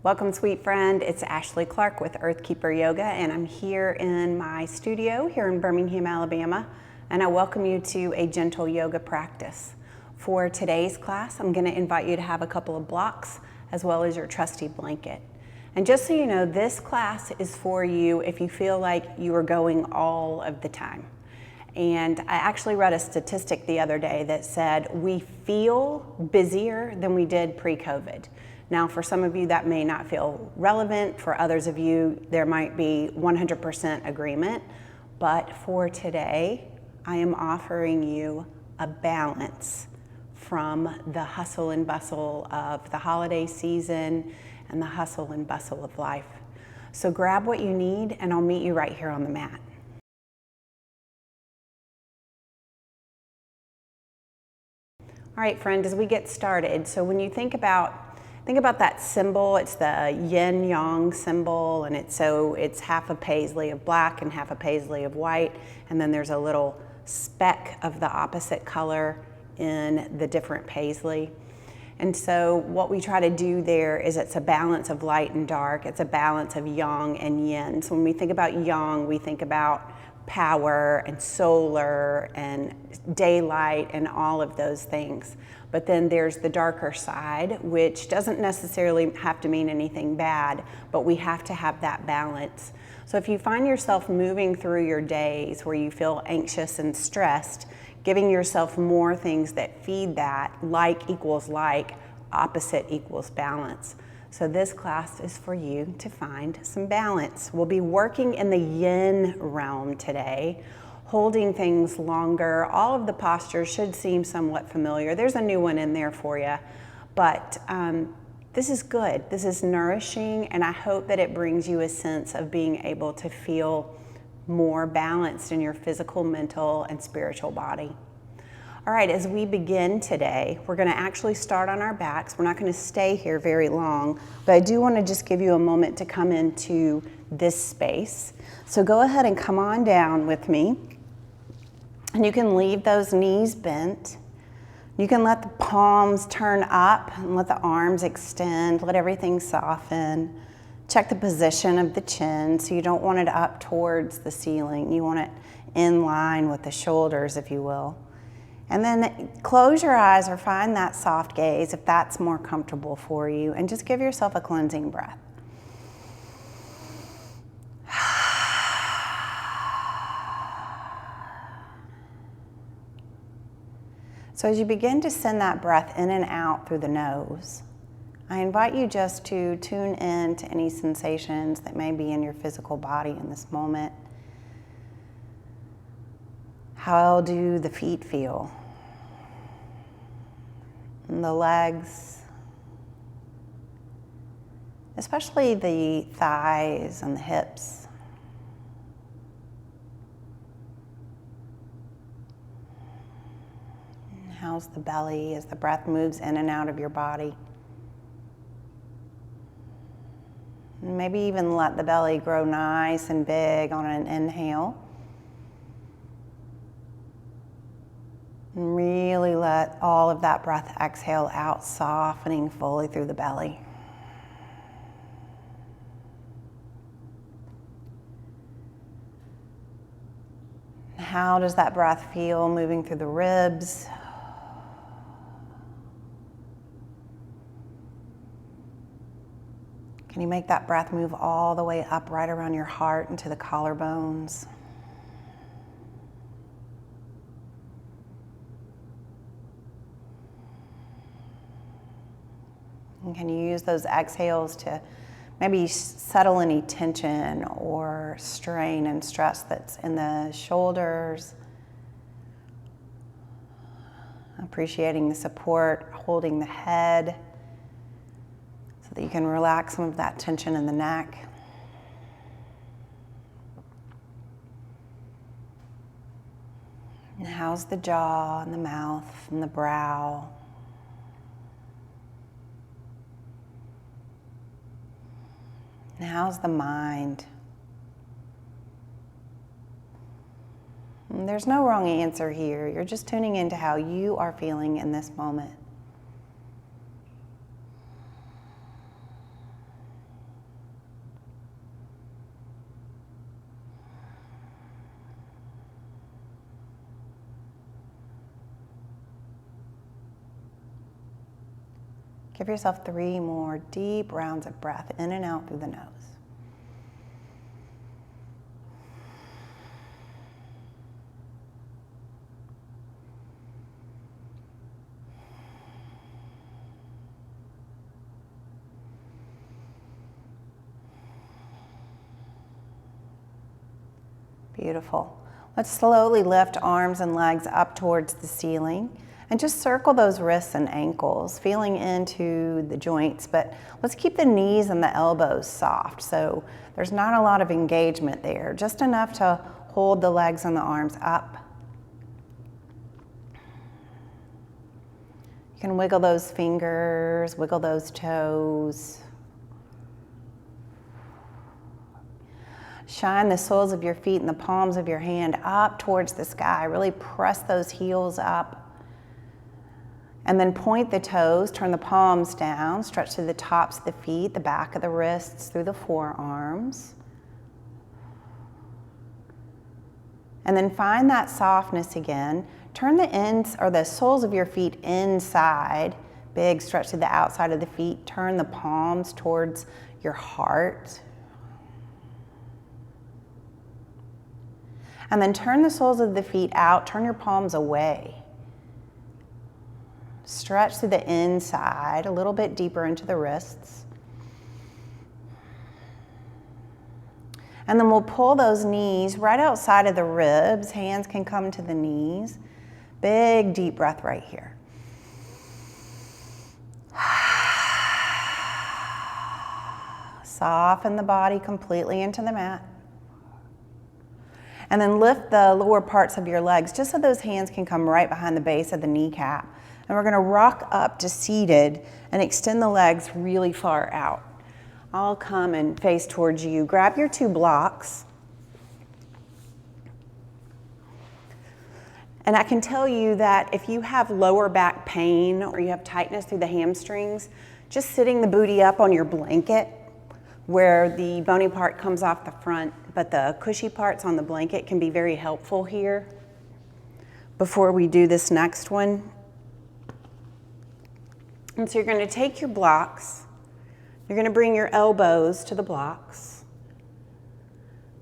Welcome, sweet friend. It's Ashley Clarke with Earthkeeper Yoga, and I'm here in my studio here in Birmingham, Alabama, and I welcome you to a gentle yoga practice. For today's class, I'm going to invite you to have a couple of blocks as well as your trusty blanket. And just so you know, this class is for you if you feel like you are going all of the time. And I actually read a statistic the other day that said we feel busier than we did pre-COVID. Now, for some of you, that may not feel relevant. For others of you, there might be 100% agreement. But for today, I am offering you a balance from the hustle and bustle of the holiday season and the hustle and bustle of life. So grab what you need, and I'll meet you right here on the mat. All right, friend, as we get started, so when you think about that symbol, it's the yin-yang symbol, and it's half a paisley of black and half a paisley of white, and then there's a little speck of the opposite color in the different paisley. And so what we try to do there is it's a balance of light and dark. It's a balance of yang and yin. So when we think about yang, we think about power and solar and daylight and all of those things. But then there's the darker side, which doesn't necessarily have to mean anything bad, but we have to have that balance. So if you find yourself moving through your days where you feel anxious and stressed, giving yourself more things that feed that, like equals like, opposite equals balance. So this class is for you to find some balance. We'll be working in the yin realm today, holding things longer. All of the postures should seem somewhat familiar. There's a new one in there for you, but this is good. This is nourishing, and I hope that it brings you a sense of being able to feel more balanced in your physical, mental, and spiritual body. All right, as we begin today, we're going to actually start on our backs. We're not going to stay here very long, but I do want to just give you a moment to come into this space. So go ahead and come on down with me. And you can leave those knees bent. You can let the palms turn up and let the arms extend. Let everything soften. Check the position of the chin, so you don't want it up towards the ceiling. You want it in line with the shoulders, if you will. And then close your eyes or find that soft gaze if that's more comfortable for you, and just give yourself a cleansing breath. So as you begin to send that breath in and out through the nose, I invite you just to tune in to any sensations that may be in your physical body in this moment. How do the feet feel? And the legs, especially the thighs and the hips. And how's the belly as the breath moves in and out of your body? And maybe even let the belly grow nice and big on an inhale. And really let all of that breath exhale out, softening fully through the belly. How does that breath feel moving through the ribs? Can you make that breath move all the way up right around your heart into the collarbones? And can you use those exhales to maybe settle any tension or strain and stress that's in the shoulders? Appreciating the support, holding the head so that you can relax some of that tension in the neck. And how's the jaw and the mouth and the brow? And how's the mind? And there's no wrong answer here. You're just tuning into how you are feeling in this moment. Give yourself 3 more deep rounds of breath in and out through the nose. Beautiful. Let's slowly lift arms and legs up towards the ceiling and just circle those wrists and ankles, feeling into the joints, but let's keep the knees and the elbows soft. So there's not a lot of engagement there, just enough to hold the legs and the arms up. You can wiggle those fingers, wiggle those toes. Shine the soles of your feet and the palms of your hand up towards the sky. Really press those heels up. And then point the toes, turn the palms down, stretch to the tops of the feet, the back of the wrists, through the forearms. And then find that softness again. Turn the ends or the soles of your feet inside. Big stretch to the outside of the feet. Turn the palms towards your heart. And then turn the soles of the feet out, turn your palms away. Stretch to the inside, a little bit deeper into the wrists. And then we'll pull those knees right outside of the ribs. Hands can come to the knees. Big deep breath right here. Soften the body completely into the mat. And then lift the lower parts of your legs just so those hands can come right behind the base of the kneecap. And we're going to rock up to seated and extend the legs really far out. I'll come and face towards you. Grab your 2 blocks. And I can tell you that if you have lower back pain or you have tightness through the hamstrings, just sitting the booty up on your blanket where the bony part comes off the front, but the cushy parts on the blanket can be very helpful here before we do this next one. And so you're going to take your blocks, you're going to bring your elbows to the blocks,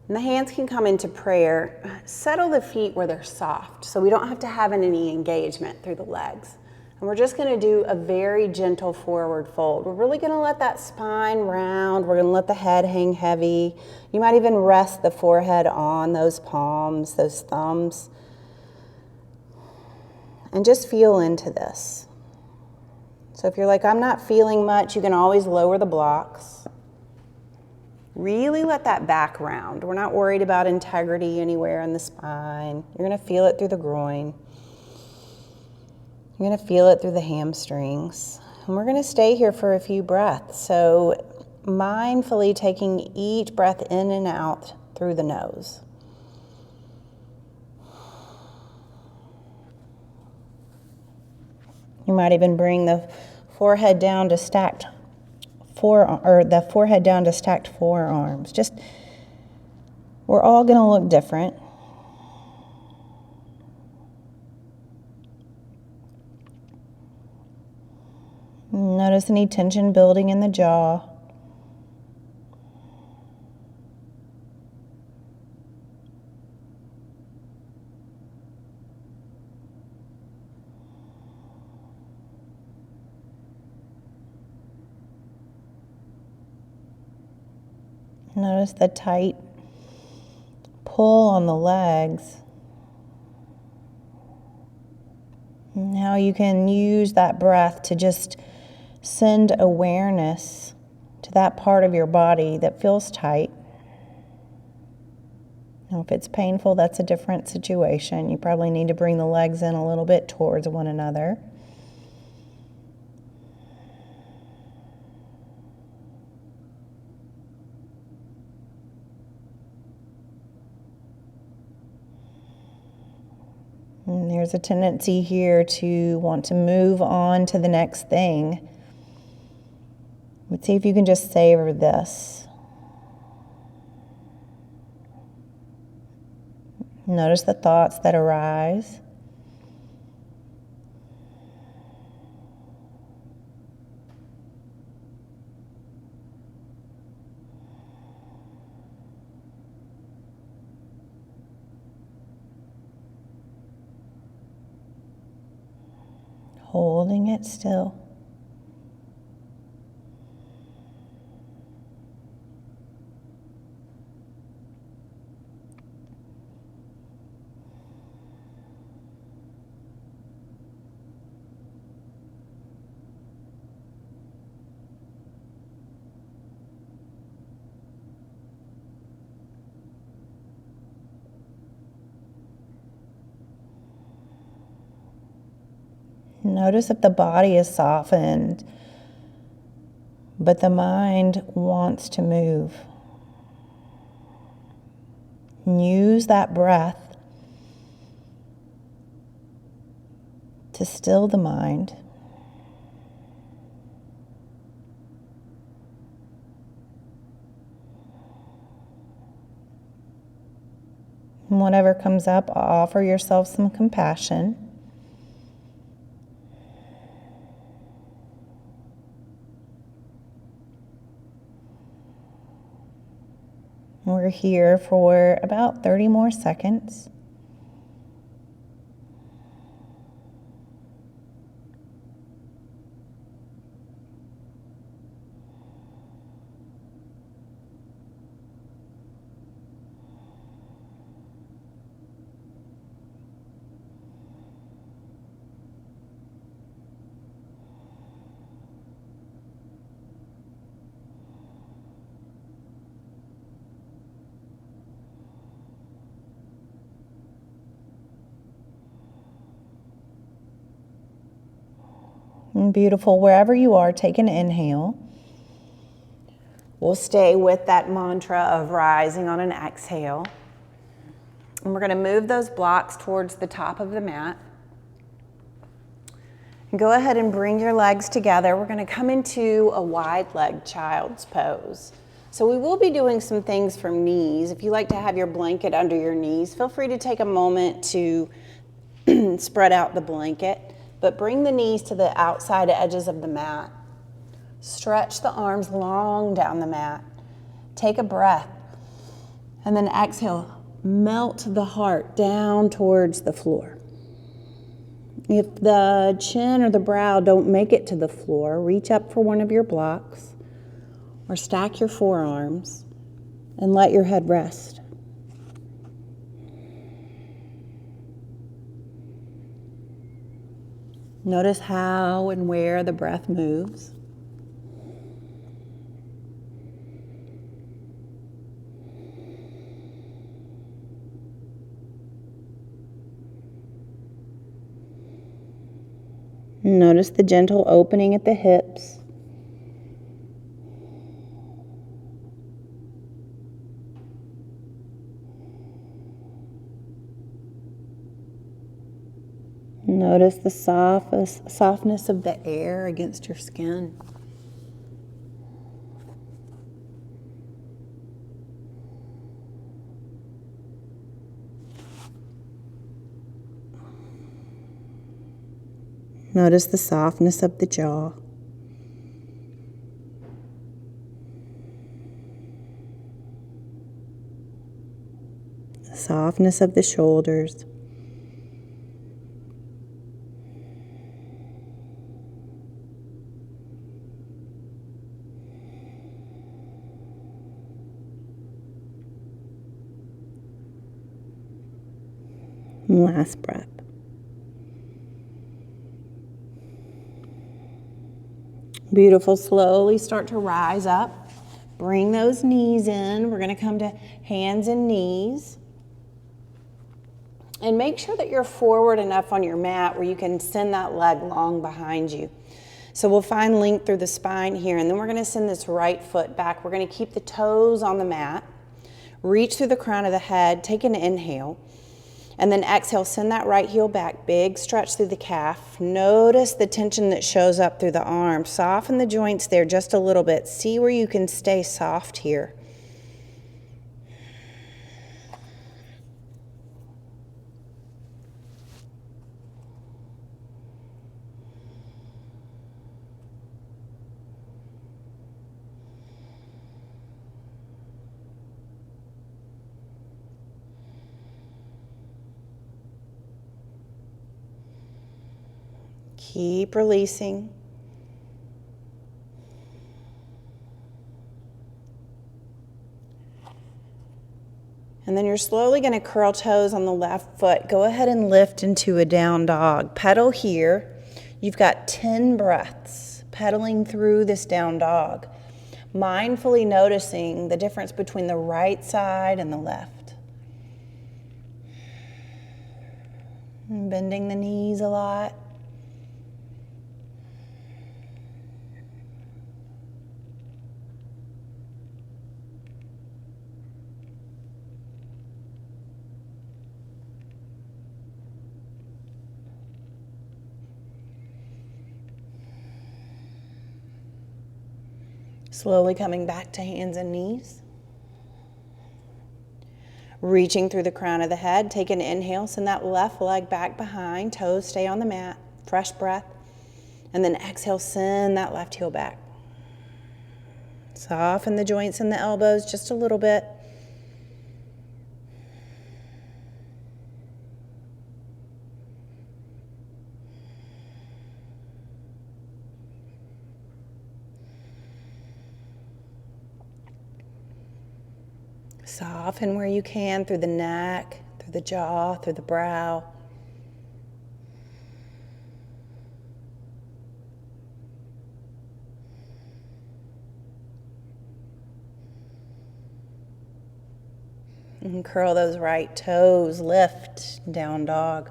and the hands can come into prayer. Settle the feet where they're soft so we don't have to have any engagement through the legs. And we're just going to do a very gentle forward fold. We're really going to let that spine round. We're going to let the head hang heavy. You might even rest the forehead on those palms, those thumbs. And just feel into this. So if you're like, I'm not feeling much, you can always lower the blocks. Really let that back round. We're not worried about integrity anywhere in the spine. You're going to feel it through the groin. You're going to feel it through the hamstrings. And we're going to stay here for a few breaths. So mindfully taking each breath in and out through the nose. You might even bring the forehead down to stacked forearms. Just, we're all going to look different. Notice any tension building in the jaw. Notice the tight pull on the legs. Now you can use that breath to just send awareness to that part of your body that feels tight. Now, if it's painful, that's a different situation. You probably need to bring the legs in a little bit towards one another. And there's a tendency here to want to move on to the next thing. But see if you can just savor this. Notice the thoughts that arise. holding it still. Notice if the body is softened, but the mind wants to move. Use that breath to still the mind. And whatever comes up, offer yourself some compassion. We're here for about 30 more seconds. And beautiful. Wherever you are, take an inhale. We'll stay with that mantra of rising on an exhale. And we're going to move those blocks towards the top of the mat. And go ahead and bring your legs together. We're going to come into a wide-legged child's pose. So we will be doing some things from knees. If you like to have your blanket under your knees, feel free to take a moment to spread out the blanket. But bring the knees to the outside edges of the mat. Stretch the arms long down the mat. Take a breath. And then exhale. Melt the heart down towards the floor. If the chin or the brow don't make it to the floor, reach up for one of your blocks or stack your forearms and let your head rest. Notice how and where the breath moves. Notice the gentle opening at the hips. Notice the softness of the air against your skin. Notice the softness of the jaw. The softness of the shoulders. And last breath. Beautiful. Slowly start to rise up. Bring those knees in. We're going to come to hands and knees. And make sure that you're forward enough on your mat where you can send that leg long behind you. So we'll find length through the spine here, and then we're going to send this right foot back. We're going to keep the toes on the mat. Reach through the crown of the head. Take an inhale. And then exhale, send that right heel back. Big stretch through the calf. Notice the tension that shows up through the arm. Soften the joints there just a little bit. See where you can stay soft here. Keep releasing. And then you're slowly going to curl toes on the left foot. Go ahead and lift into a down dog. Pedal here. You've got 10 breaths pedaling through this down dog. Mindfully noticing the difference between the right side and the left. And bending the knees a lot. Slowly coming back to hands and knees. Reaching through the crown of the head. Take an inhale. Send that left leg back behind. Toes stay on the mat. Fresh breath. And then exhale, send that left heel back. Soften the joints in the elbows just a little bit. Soften where you can through the neck, through the jaw, through the brow. And curl those right toes, lift, down dog.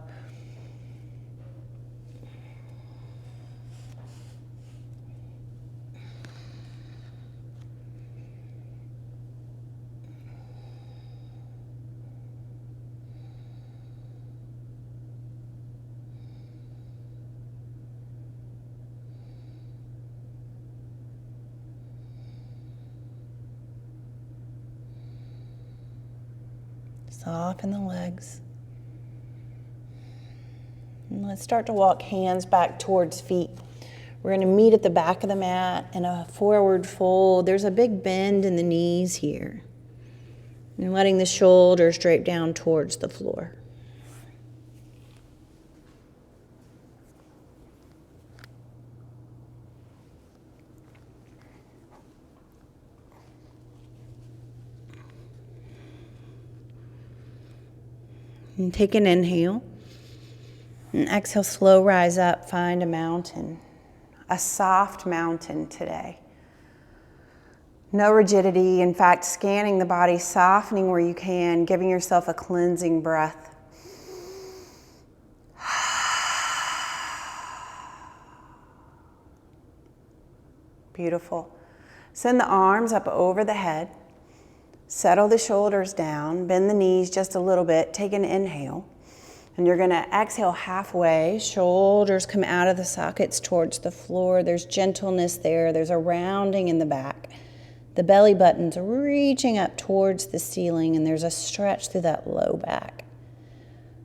Soften the legs. And let's start to walk hands back towards feet. We're going to meet at the back of the mat in a forward fold. There's a big bend in the knees here. And letting the shoulders drape down towards the floor. And take an inhale. And exhale, slow rise up, find a mountain. A soft mountain today. No rigidity. In fact, scanning the body, softening where you can, giving yourself a cleansing breath. Beautiful. Send the arms up over the head. Settle the shoulders down, bend the knees just a little bit, take an inhale. And you're gonna exhale halfway, shoulders come out of the sockets towards the floor. There's gentleness there, there's a rounding in the back. The belly button's reaching up towards the ceiling and there's a stretch through that low back.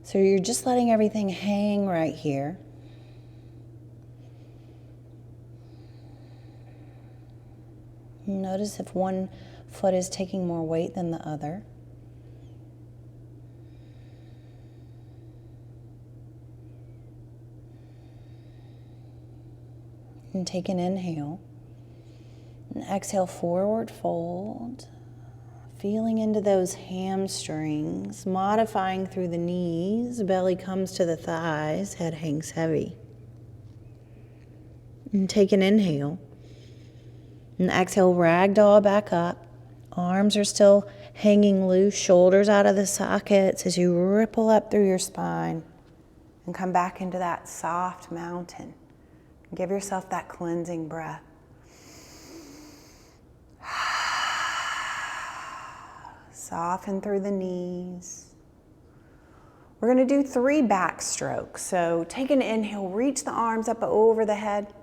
So you're just letting everything hang right here. Notice if one foot is taking more weight than the other. And take an inhale. And exhale, forward fold. Feeling into those hamstrings, modifying through the knees. Belly comes to the thighs, head hangs heavy. And take an inhale. And exhale, ragdoll back up. Arms are still hanging loose, shoulders out of the sockets as you ripple up through your spine and come back into that soft mountain. Give yourself that cleansing breath. Soften through the knees. We're going to do 3 back strokes. So take an inhale, reach the arms up over the head.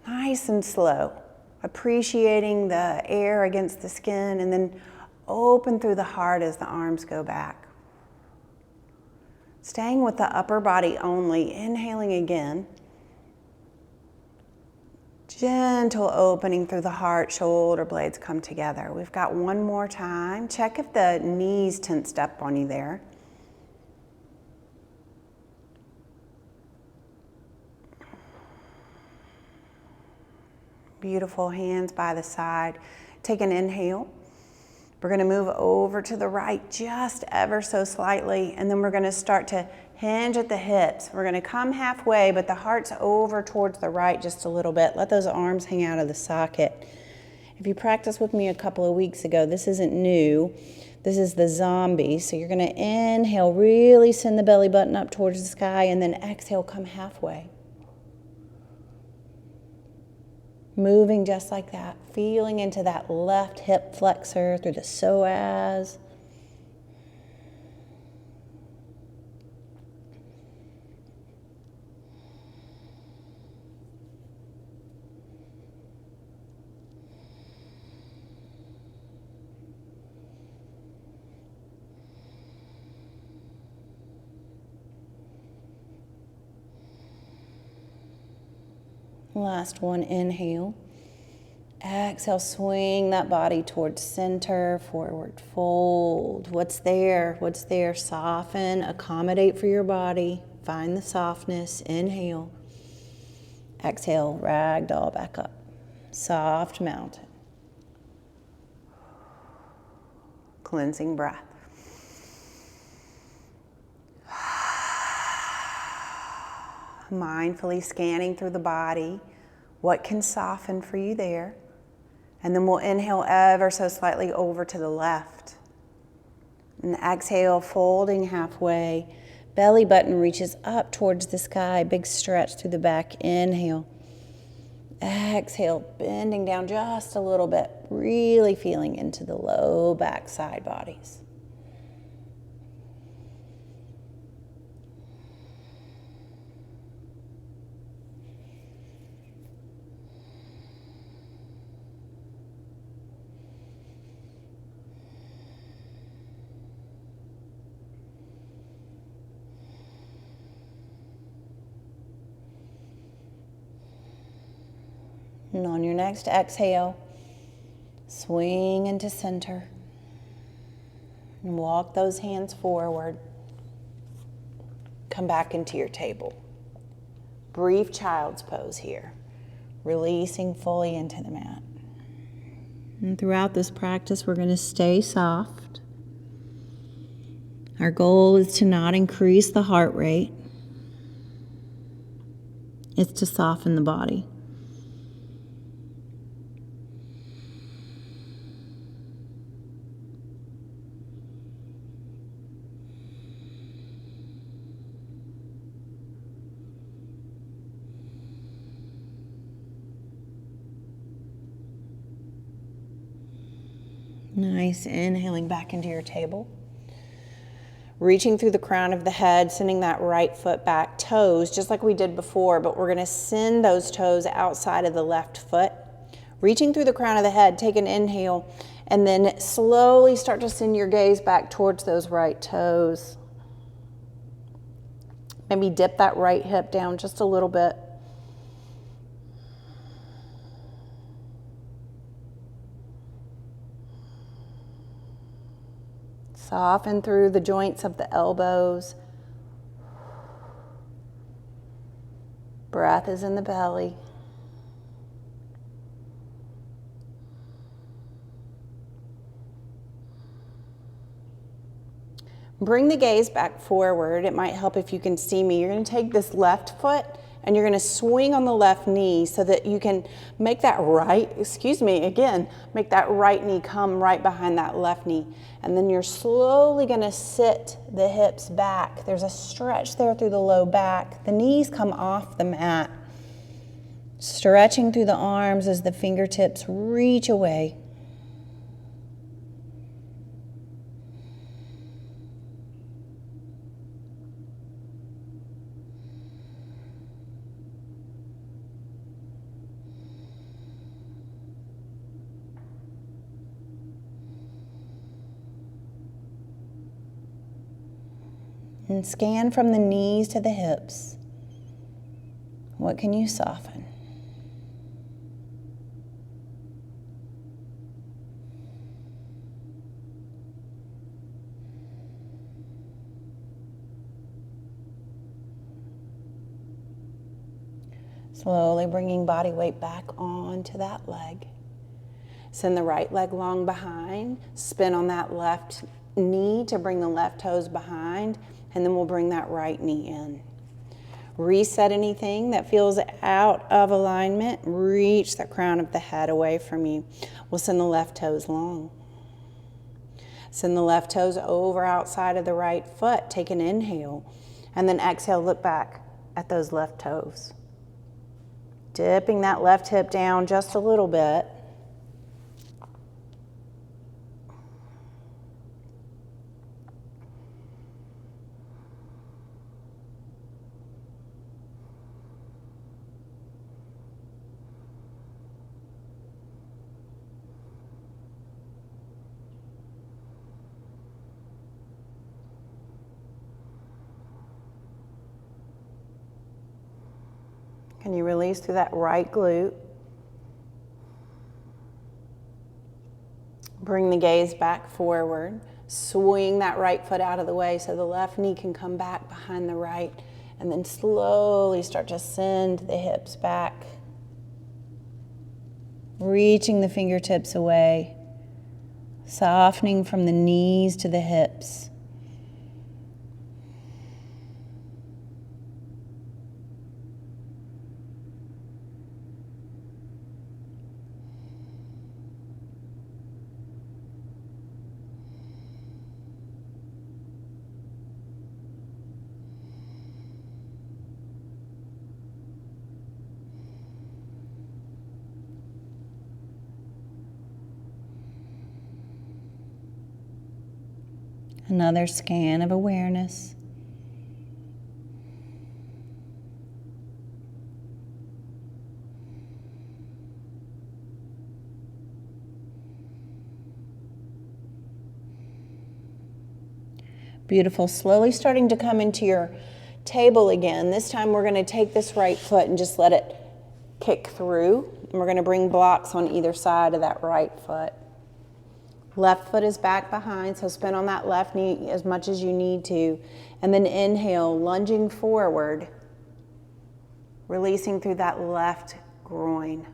Nice and slow. Appreciating the air against the skin, and then open through the heart as the arms go back. Staying with the upper body only, inhaling again. Gentle opening through the heart, shoulder blades come together. We've got one more time. Check if the knees tensed up on you there. Beautiful, hands by the side. Take an inhale. We're gonna move over to the right just ever so slightly, and then we're gonna start to hinge at the hips. We're gonna come halfway, but the heart's over towards the right just a little bit. Let those arms hang out of the socket. If you practiced with me a couple of weeks ago, this isn't new. This is the zombie. So you're gonna inhale, really send the belly button up towards the sky, and then exhale, come halfway. Moving just like that, feeling into that left hip flexor through the psoas. Last one, inhale. Exhale, swing that body towards center, forward fold. What's there? What's there? Soften, accommodate for your body. Find the softness. Inhale. Exhale, ragdoll back up. Soft mountain. Cleansing breath. Mindfully scanning through the body. What can soften for you there? And then we'll inhale ever so slightly over to the left. And exhale, folding halfway. Belly button reaches up towards the sky. Big stretch through the back. Inhale. Exhale, bending down just a little bit. Really feeling into the low back side bodies. And on your next exhale, swing into center. And walk those hands forward. Come back into your table. Brief child's pose here. Releasing fully into the mat. And throughout this practice, we're going to stay soft. Our goal is to not increase the heart rate. It's to soften the body. Nice, inhaling back into your table. Reaching through the crown of the head, sending that right foot back, toes, just like we did before, but we're gonna send those toes outside of the left foot. Reaching through the crown of the head, take an inhale, and then slowly start to send your gaze back towards those right toes. Maybe dip that right hip down just a little bit. Soften through the joints of the elbows. Breath is in the belly. Bring the gaze back forward. It might help if you can see me. You're going to take this left foot and you're going to swing on the left knee so that you can make that right knee come right behind that left knee. And then you're slowly going to sit the hips back. There's a stretch there through the low back. The knees come off the mat. Stretching through the arms as the fingertips reach away. And scan from the knees to the hips. What can you soften? Slowly bringing body weight back onto that leg. Send the right leg long behind. Spin on that left knee to bring the left toes behind, and then we'll bring that right knee in. Reset anything that feels out of alignment. Reach the crown of the head away from you. We'll send the left toes long. Send the left toes over outside of the right foot. Take an inhale, and then exhale, look back at those left toes. Dipping that left hip down just a little bit. Can you release through that right glute? Bring the gaze back forward. Swing that right foot out of the way so the left knee can come back behind the right. And then slowly start to send the hips back. Reaching the fingertips away. Softening from the knees to the hips. Another scan of awareness. Beautiful. Slowly starting to come into your table again. This time we're going to take this right foot and just let it kick through. And we're going to bring blocks on either side of that right foot. Left foot is back behind, so spin on that left knee as much as you need to. And then inhale, lunging forward, releasing through that left groin.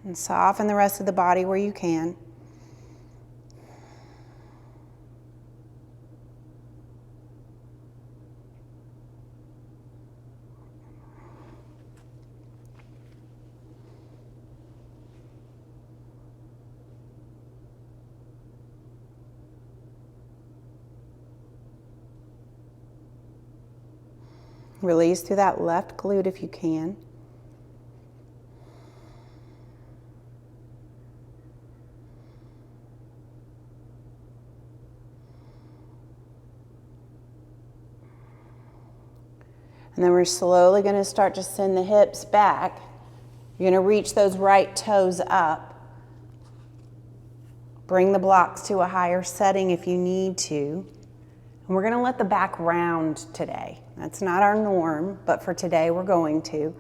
And soften the rest of the body where you can. Release through that left glute if you can. And then we're slowly going to start to send the hips back. You're going to reach those right toes up. Bring the blocks to a higher setting if you need to. And we're going to let the back round today. That's not our norm, but for today we're going to.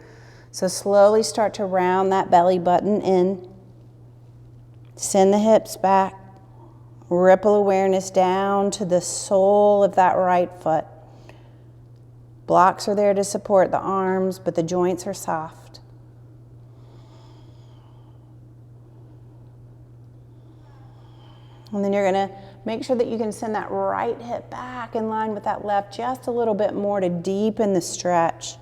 So slowly start to round that belly button in. Send the hips back. Ripple awareness down to the sole of that right foot. Blocks are there to support the arms, but the joints are soft. And then you're going to make sure that you can send that right hip back in line with that left just a little bit more to deepen the stretch.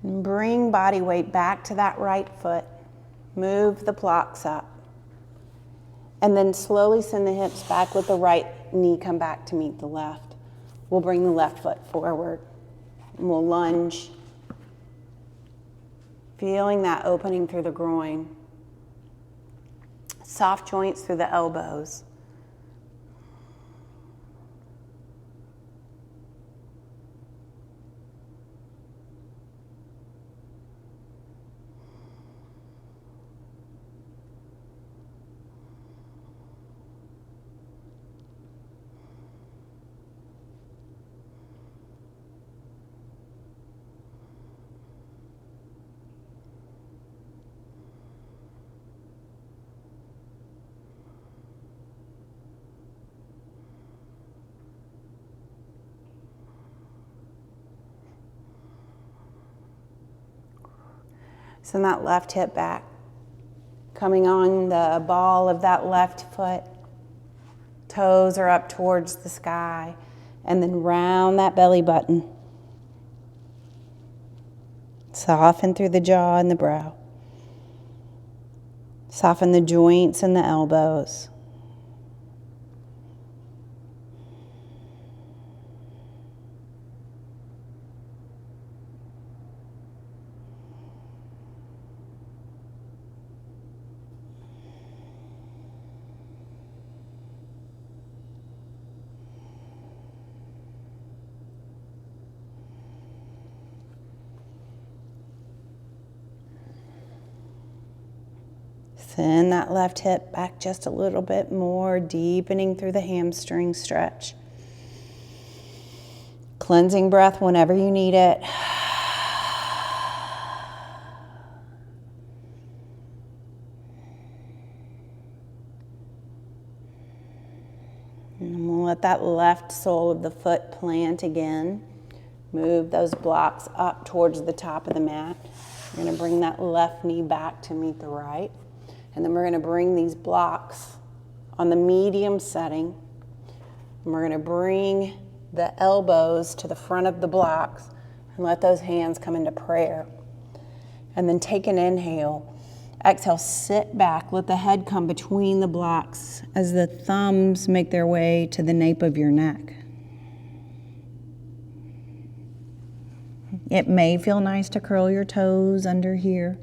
And bring body weight back to that right foot. Move the blocks up. And then slowly send the hips back with the right knee come back to meet the left. We'll bring the left foot forward. And we'll lunge. Feeling that opening through the groin. Soft joints through the elbows. Send that left hip back. Coming on the ball of that left foot. Toes are up towards the sky. And then round that belly button. Soften through the jaw and the brow. Soften the joints and the elbows. Send that left hip back just a little bit more, deepening through the hamstring stretch. Cleansing breath whenever you need it. And we'll let that left sole of the foot plant again. Move those blocks up towards the top of the mat. You're going to bring that left knee back to meet the right. And then we're going to bring these blocks on the medium setting. And we're going to bring the elbows to the front of the blocks and let those hands come into prayer. And then take an inhale. Exhale, sit back. Let the head come between the blocks as the thumbs make their way to the nape of your neck. It may feel nice to curl your toes under here.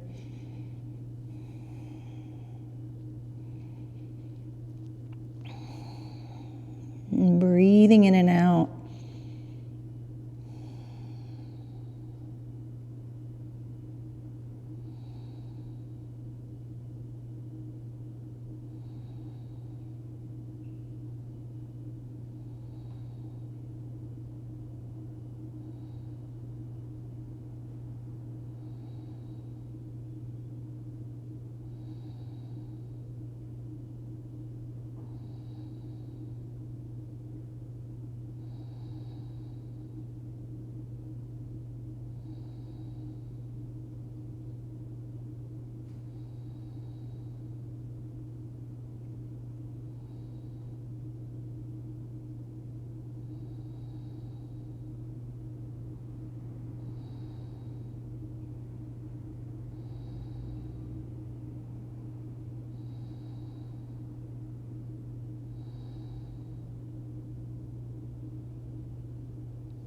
And breathing in and out.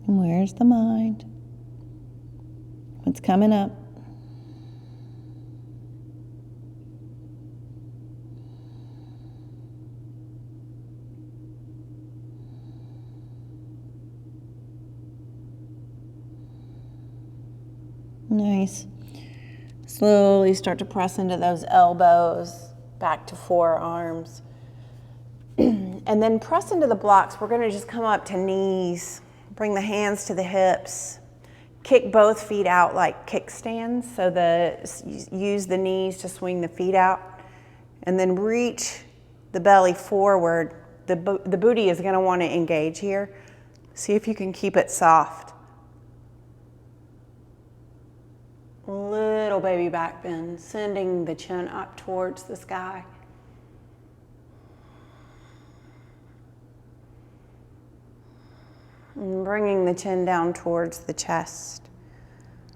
And where's the mind? What's coming up? Nice. Slowly start to press into those elbows, back to forearms. And then press into the blocks. We're going to just come up to knees. Bring the hands to the hips. Kick both feet out like kickstands. So use the knees to swing the feet out. And then reach the belly forward. The booty is going to want to engage here. See if you can keep it soft. Little baby back bend, sending the chin up towards the sky. And bringing the chin down towards the chest.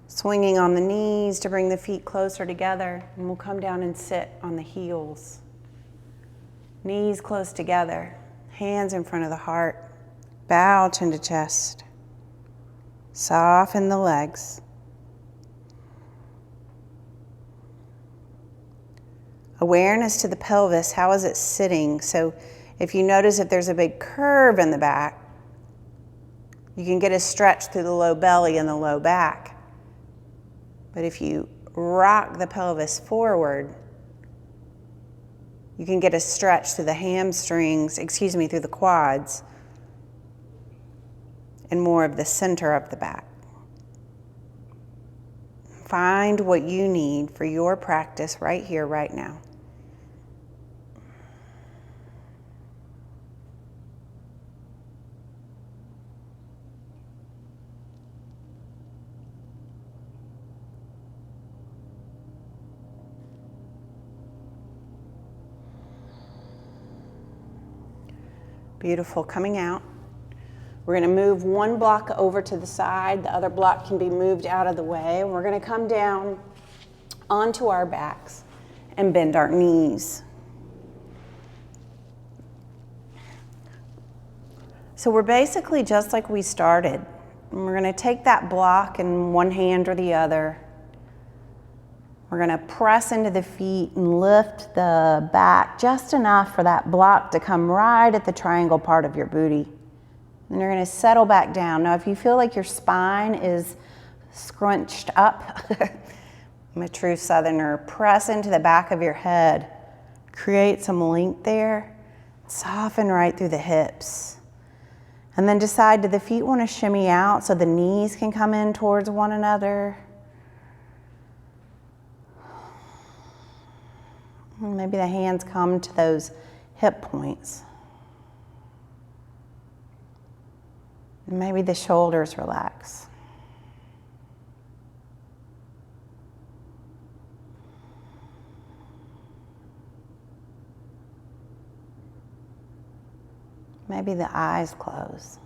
Swinging on the knees to bring the feet closer together. And we'll come down and sit on the heels. Knees close together. Hands in front of the heart. Bow chin to chest. Soften the legs. Awareness to the pelvis. How is it sitting? So if you notice if there's a big curve in the back, you can get a stretch through the low belly and the low back. But if you rock the pelvis forward, you can get a stretch through the hamstrings, through the quads, and more of the center of the back. Find what you need for your practice right here, right now. Beautiful, coming out. We're gonna move one block over to the side. The other block can be moved out of the way. We're gonna come down onto our backs and bend our knees. So we're basically just like we started. And we're gonna take that block in one hand or the other. We're gonna press into the feet and lift the back just enough for that block to come right at the triangle part of your booty. And you're gonna settle back down. Now, if you feel like your spine is scrunched up, I'm a true Southerner, press into the back of your head. Create some length there. Soften right through the hips. And then decide, do the feet wanna shimmy out so the knees can come in towards one another? Maybe the hands come to those hip points. And maybe the shoulders relax. Maybe the eyes close.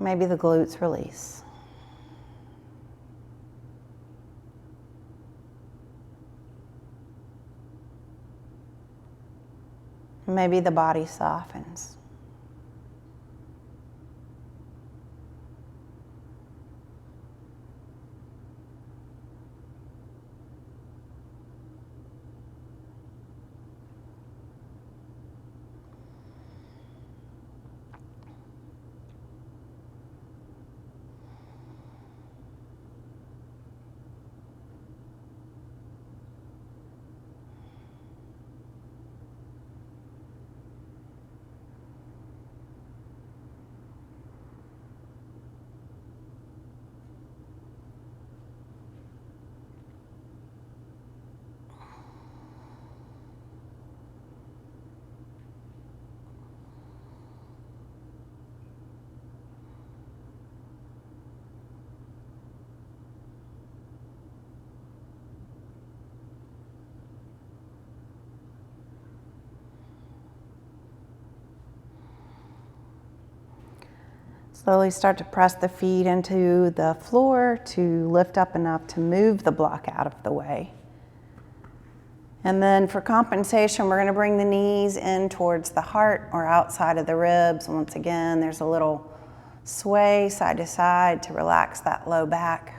Maybe the glutes release. Maybe the body softens. Slowly start to press the feet into the floor to lift up enough to move the block out of the way. And then for compensation, we're going to bring the knees in towards the heart or outside of the ribs. Once again, there's a little sway side to side to relax that low back.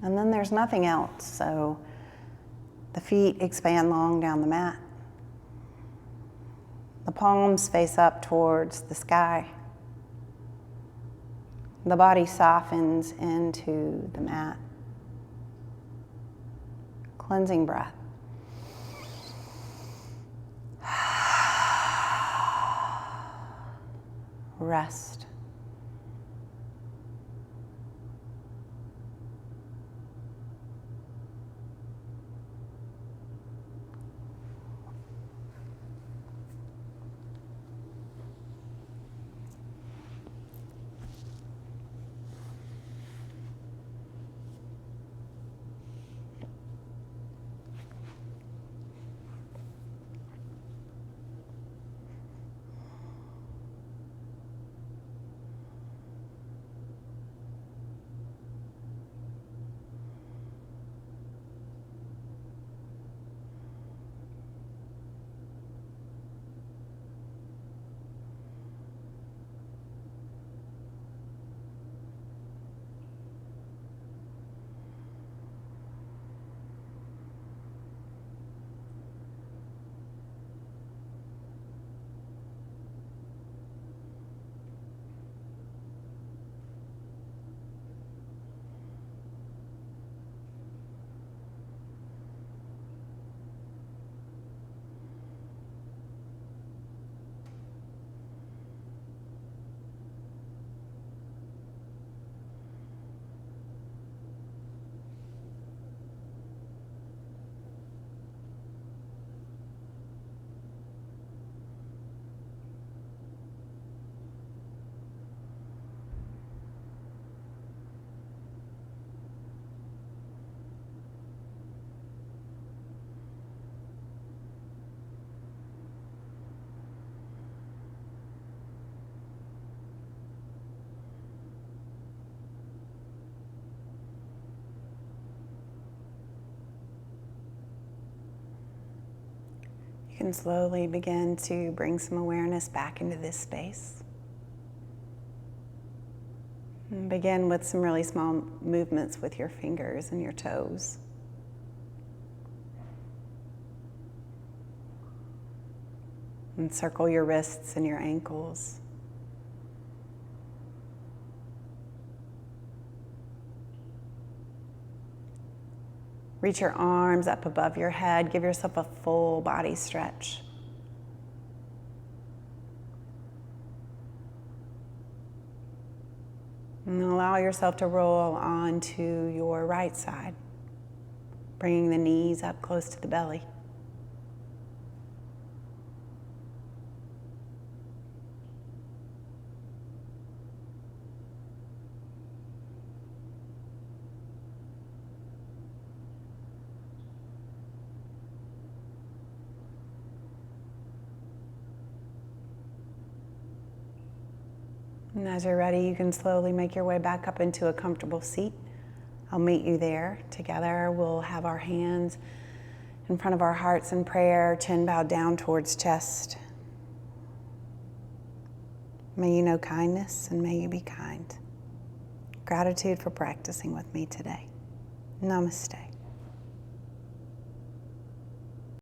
And then there's nothing else, so the feet expand long down the mat. The palms face up towards the sky. The body softens into the mat. Cleansing breath. Rest. can slowly begin to bring some awareness back into this space. And begin with some really small movements with your fingers and your toes. And circle your wrists and your ankles. Reach your arms up above your head. Give yourself a full body stretch. And allow yourself to roll onto your right side, bringing the knees up close to the belly. And as you're ready, you can slowly make your way back up into a comfortable seat. I'll meet you there. Together, we'll have our hands in front of our hearts in prayer, chin bowed down towards chest. May you know kindness and may you be kind. Gratitude for practicing with me today. Namaste.